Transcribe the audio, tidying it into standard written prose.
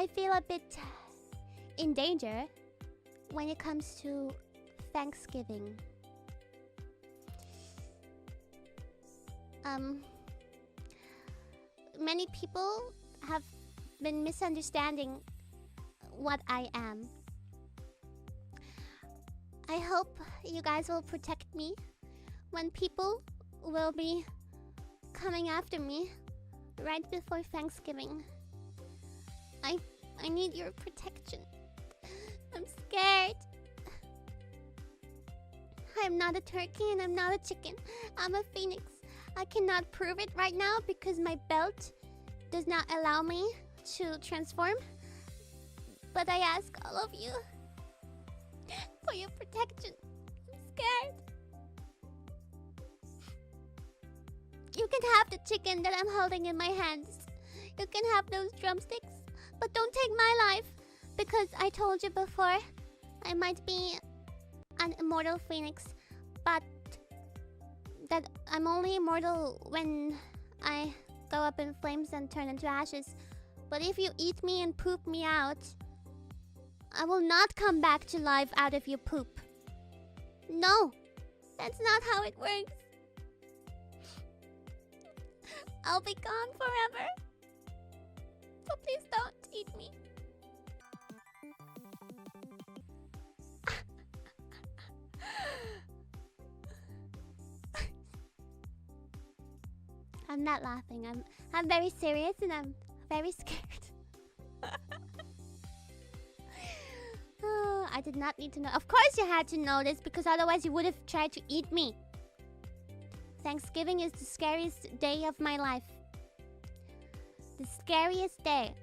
I feel a bit in danger when it comes to Thanksgiving. Many people have been misunderstanding what I am. I hope you guys will protect me when people will be coming after me right before Thanksgiving. I need your protection. I'm scared. I'm not a turkey and I'm not a chicken. I'm a phoenix. I cannot prove it right now because my belt does not allow me to transform. But I ask all of you for your protection. I'm scared. You can have the chicken that I'm holding in my hands. You can have those drumsticks. But don't take my life. Because I told you before, I might be an immortal phoenix. But that I'm only immortal when I go up in flames and turn into ashes. But if you eat me and poop me out, I will not come back to life out of your poop. No, that's not how it works. I'll be gone forever. So please don't eat me. I'm not laughing. I'm very serious and I'm very scared. Oh, I did not need to know. Of course you had to know this because otherwise you would have tried to eat me. Thanksgiving is the scariest day of my life. The scariest day.